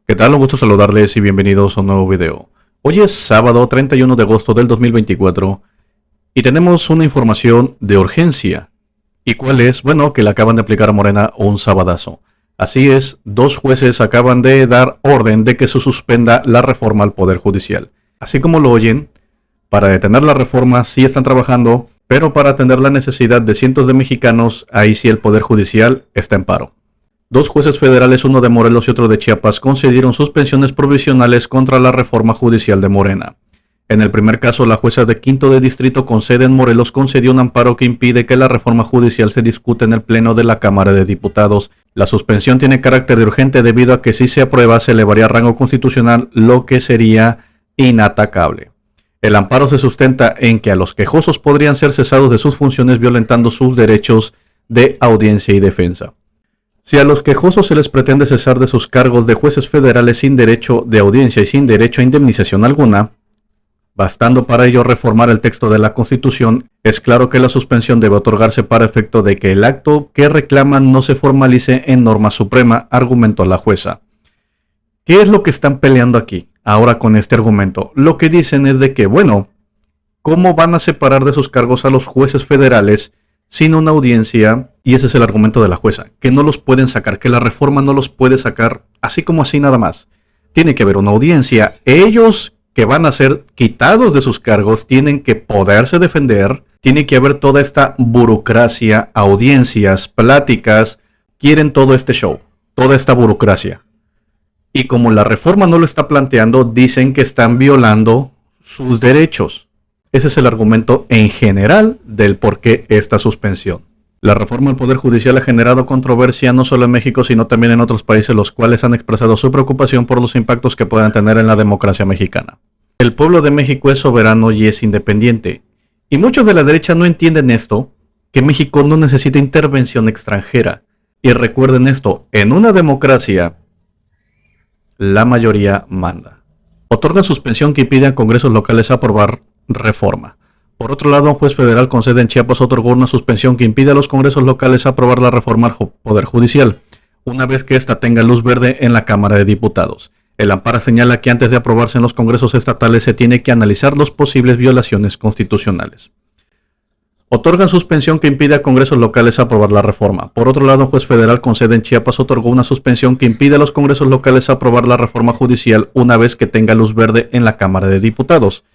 ¿Qué tal? Un gusto saludarles y bienvenidos a un nuevo video. Hoy es sábado 31 de agosto del 2024 y tenemos una información de urgencia. ¿Y cuál es? Bueno, que le acaban de aplicar a Morena un sabadazo. Así es, dos jueces acaban de dar orden de que se suspenda la reforma al Poder Judicial. Así como lo oyen, para detener la reforma sí están trabajando, pero para atender la necesidad de cientos de mexicanos, ahí sí el Poder Judicial está en paro. Dos jueces federales, uno de Morelos y otro de Chiapas, concedieron suspensiones provisionales contra la reforma judicial de Morena. En el primer caso, la jueza de Quinto de Distrito con sede en Morelos concedió un amparo que impide que la reforma judicial se discute en el Pleno de la Cámara de Diputados. La suspensión tiene carácter de urgente debido a que si se aprueba se elevaría a rango constitucional, lo que sería inatacable. El amparo se sustenta en que a los quejosos podrían ser cesados de sus funciones violentando sus derechos de audiencia y defensa. Si a los quejosos se les pretende cesar de sus cargos de jueces federales sin derecho de audiencia y sin derecho a indemnización alguna, bastando para ello reformar el texto de la Constitución, es claro que la suspensión debe otorgarse para efecto de que el acto que reclaman no se formalice en norma suprema, argumentó la jueza. ¿Qué es lo que están peleando aquí ahora con este argumento? Lo que dicen es de que, bueno, ¿cómo van a separar de sus cargos a los jueces federales sin una audiencia? Y ese es el argumento de la jueza, que no los pueden sacar, que la reforma no los puede sacar así como así nada más. Tiene que haber una audiencia. Ellos que van a ser quitados de sus cargos tienen que poderse defender. Tiene que haber toda esta burocracia, audiencias, pláticas. Quieren todo este show, toda esta burocracia. Y como la reforma no lo está planteando, dicen que están violando sus derechos. Ese es el argumento en general del por qué esta suspensión. La reforma al Poder Judicial ha generado controversia no solo en México, sino también en otros países, los cuales han expresado su preocupación por los impactos que puedan tener en la democracia mexicana. El pueblo de México es soberano y es independiente. Y muchos de la derecha no entienden esto, que México no necesita intervención extranjera. Y recuerden esto, en una democracia, la mayoría manda. Otorga suspensión que impide a congresos locales aprobar reforma. Por otro lado, un juez federal con sede en Chiapas otorgó una suspensión que impide a los congresos locales aprobar la reforma al Poder Judicial, una vez que ésta tenga luz verde en la Cámara de Diputados. El amparo señala que antes de aprobarse en los congresos estatales se tiene que analizar las posibles violaciones constitucionales. Otorgan suspensión que impide a congresos locales aprobar la reforma. Por otro lado, un juez federal con sede en Chiapas otorgó una suspensión que impide a los congresos locales aprobar la reforma judicial una vez que tenga luz verde en la Cámara de Diputados.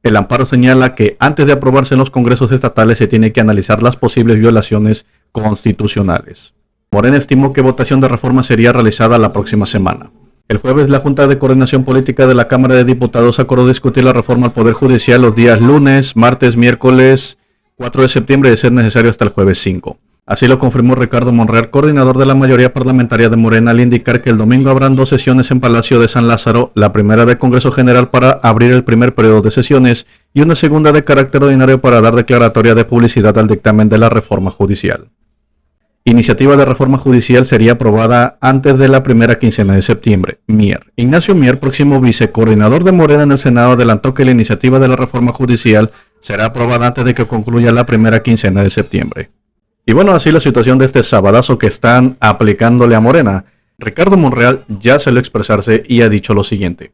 El amparo señala que antes de aprobarse en los congresos estatales se tiene que analizar las posibles violaciones constitucionales. Morena estimó que votación de reforma sería realizada la próxima semana. El jueves, la Junta de Coordinación Política de la Cámara de Diputados acordó discutir la reforma al Poder Judicial los días lunes, martes, miércoles 4 de septiembre y de ser necesario hasta el jueves 5. Así lo confirmó Ricardo Monreal, coordinador de la mayoría parlamentaria de Morena, al indicar que el domingo habrán dos sesiones en Palacio de San Lázaro, la primera de Congreso General para abrir el primer periodo de sesiones y una segunda de carácter ordinario para dar declaratoria de publicidad al dictamen de la reforma judicial. Iniciativa de reforma judicial sería aprobada antes de la primera quincena de septiembre. Mier. Ignacio Mier, próximo vicecoordinador de Morena en el Senado, adelantó que la iniciativa de la reforma judicial será aprobada antes de que concluya la primera quincena de septiembre. Y bueno, así la situación de este sabadazo que están aplicándole a Morena. Ricardo Monreal ya salió a expresarse y ha dicho lo siguiente.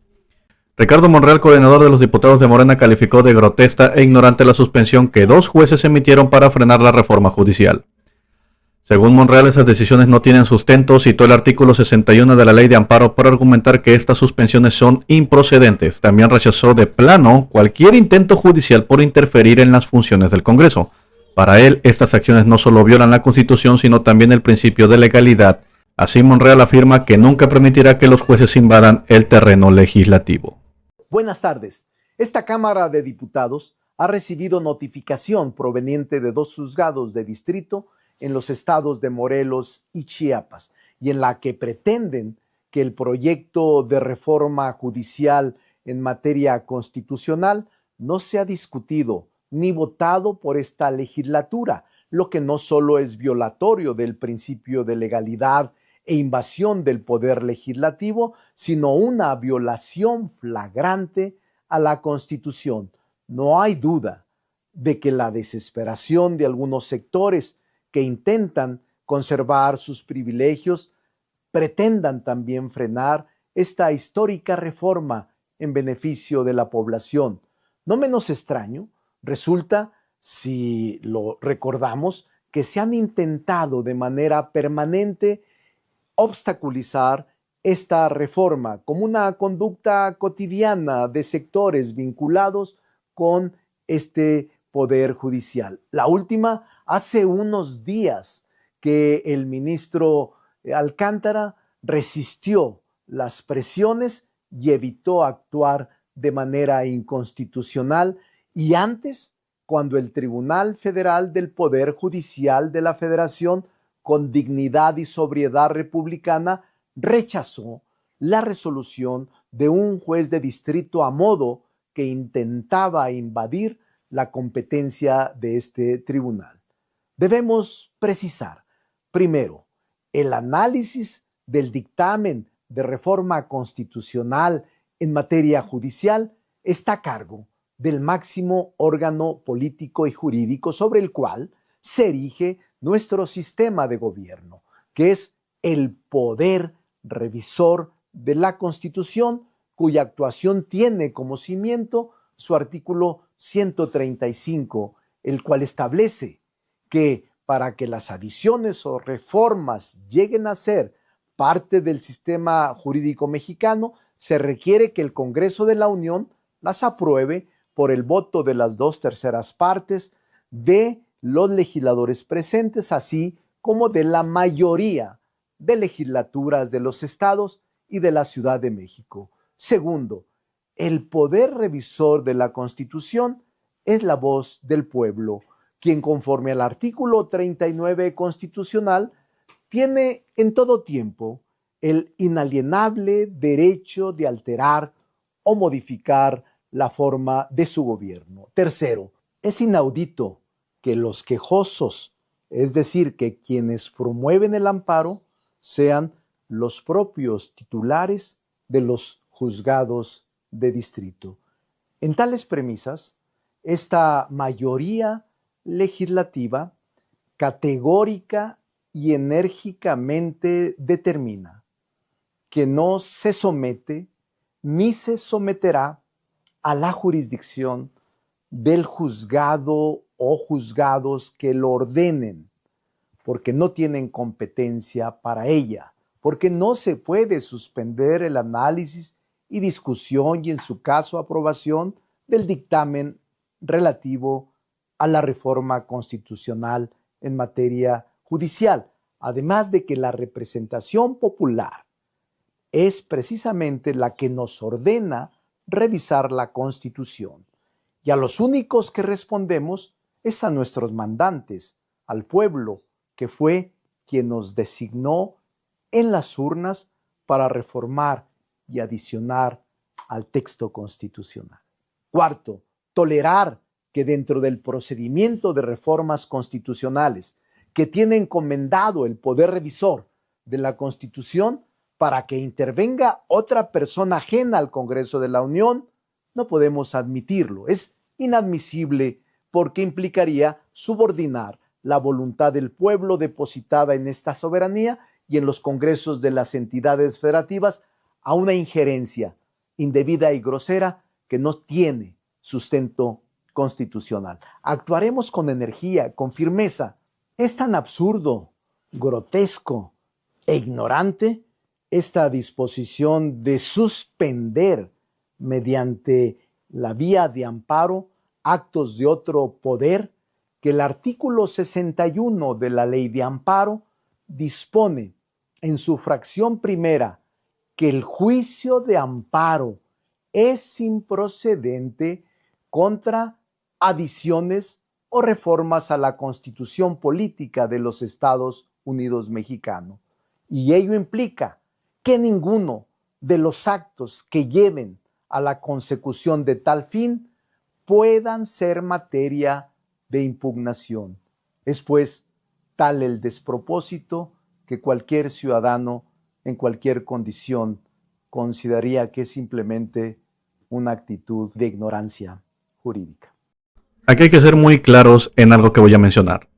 Ricardo Monreal, coordinador de los diputados de Morena, calificó de grotesca e ignorante la suspensión que dos jueces emitieron para frenar la reforma judicial. Según Monreal, esas decisiones no tienen sustento. Citó el artículo 61 de la Ley de Amparo para argumentar que estas suspensiones son improcedentes. También rechazó de plano cualquier intento judicial por interferir en las funciones del Congreso. Para él, estas acciones no solo violan la Constitución, sino también el principio de legalidad. Así, Monreal afirma que nunca permitirá que los jueces invadan el terreno legislativo. Buenas tardes. Esta Cámara de Diputados ha recibido notificación proveniente de dos juzgados de distrito en los estados de Morelos y Chiapas, y en la que pretenden que el proyecto de reforma judicial en materia constitucional no sea discutido ni votado por esta legislatura, lo que no solo es violatorio del principio de legalidad e invasión del poder legislativo, sino una violación flagrante a la Constitución. No hay duda de que la desesperación de algunos sectores que intentan conservar sus privilegios pretendan también frenar esta histórica reforma en beneficio de la población. No menos extraño, resulta, si lo recordamos, que se han intentado de manera permanente obstaculizar esta reforma como una conducta cotidiana de sectores vinculados con este poder judicial. La última, hace unos días que el ministro Alcántara resistió las presiones y evitó actuar de manera inconstitucional, y antes, cuando el Tribunal Federal del Poder Judicial de la Federación, con dignidad y sobriedad republicana, rechazó la resolución de un juez de distrito a modo que intentaba invadir la competencia de este tribunal. Debemos precisar, primero, el análisis del dictamen de reforma constitucional en materia judicial está a cargo del máximo órgano político y jurídico sobre el cual se erige nuestro sistema de gobierno, que es el poder revisor de la Constitución, cuya actuación tiene como cimiento su artículo 135, el cual establece que para que las adiciones o reformas lleguen a ser parte del sistema jurídico mexicano, se requiere que el Congreso de la Unión las apruebe por el voto de las 2/3 partes de los legisladores presentes, así como de la mayoría de legislaturas de los estados y de la Ciudad de México. Segundo, el poder revisor de la Constitución es la voz del pueblo, quien conforme al artículo 39 constitucional tiene en todo tiempo el inalienable derecho de alterar o modificar la forma de su gobierno. Tercero, es inaudito que los quejosos, es decir, que quienes promueven el amparo, sean los propios titulares de los juzgados de distrito. En tales premisas, esta mayoría legislativa categórica y enérgicamente determina que no se somete ni se someterá a la jurisdicción del juzgado o juzgados que lo ordenen, porque no tienen competencia para ella, porque no se puede suspender el análisis y discusión y, en su caso, aprobación del dictamen relativo a la reforma constitucional en materia judicial, además de que la representación popular es precisamente la que nos ordena revisar la Constitución, y a los únicos que respondemos es a nuestros mandantes, al pueblo, que fue quien nos designó en las urnas para reformar y adicionar al texto constitucional. Cuarto, tolerar que dentro del procedimiento de reformas constitucionales que tiene encomendado el poder revisor de la Constitución, para que intervenga otra persona ajena al Congreso de la Unión, no podemos admitirlo. Es inadmisible porque implicaría subordinar la voluntad del pueblo depositada en esta soberanía y en los congresos de las entidades federativas a una injerencia indebida y grosera que no tiene sustento constitucional. Actuaremos con energía, con firmeza. Es tan absurdo, grotesco e ignorante esta disposición de suspender mediante la vía de amparo actos de otro poder, que el artículo 61 de la Ley de Amparo dispone en su fracción primera que el juicio de amparo es improcedente contra adiciones o reformas a la Constitución política de los Estados Unidos mexicanos. Y ello implica que ninguno de los actos que lleven a la consecución de tal fin puedan ser materia de impugnación. Es pues tal el despropósito que cualquier ciudadano en cualquier condición consideraría que es simplemente una actitud de ignorancia jurídica. Aquí hay que ser muy claros en algo que voy a mencionar.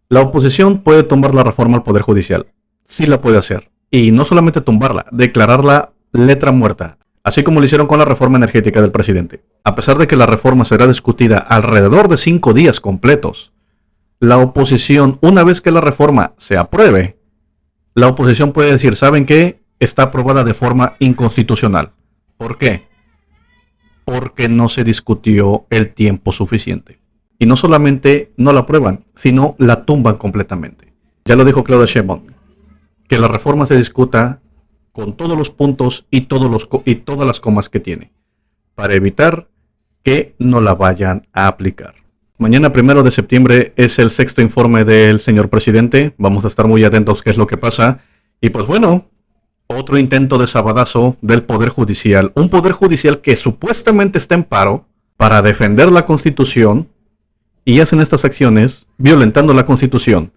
La oposición puede tumbar la reforma al Poder Judicial. Sí la puede hacer. Y no solamente tumbarla, declararla letra muerta, así como lo hicieron con la reforma energética del presidente. A pesar de que la reforma será discutida alrededor de 5 días completos, la oposición, una vez que la reforma se apruebe, la oposición puede decir, ¿saben qué? Está aprobada de forma inconstitucional. ¿Por qué? Porque no se discutió el tiempo suficiente. Y no solamente no la aprueban, sino la tumban completamente. Ya lo dijo Claudia Sheinbaum, que la reforma se discuta con todos los puntos y todas las comas que tiene, para evitar que no la vayan a aplicar. Mañana 1 de septiembre es el 6º informe del señor presidente. Vamos a estar muy atentos qué es lo que pasa. Y pues bueno, otro intento de sabadazo del Poder Judicial. Un Poder Judicial que supuestamente está en paro para defender la Constitución y hacen estas acciones violentando la Constitución.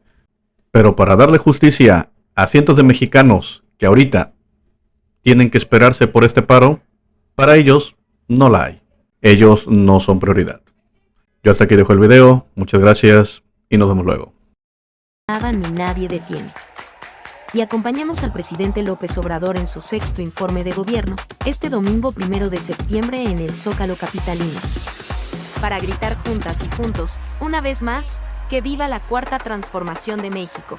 Pero para darle justicia a cientos de mexicanos que ahorita tienen que esperarse por este paro, para ellos no la hay. Ellos no son prioridad. Yo hasta aquí dejo el video. Muchas gracias y nos vemos luego. Nada ni nadie detiene. Y acompañamos al presidente López Obrador en su 6º informe de gobierno, este domingo 1 de septiembre en el Zócalo capitalino. Para gritar juntas y juntos, una vez más, que viva la Cuarta Transformación de México.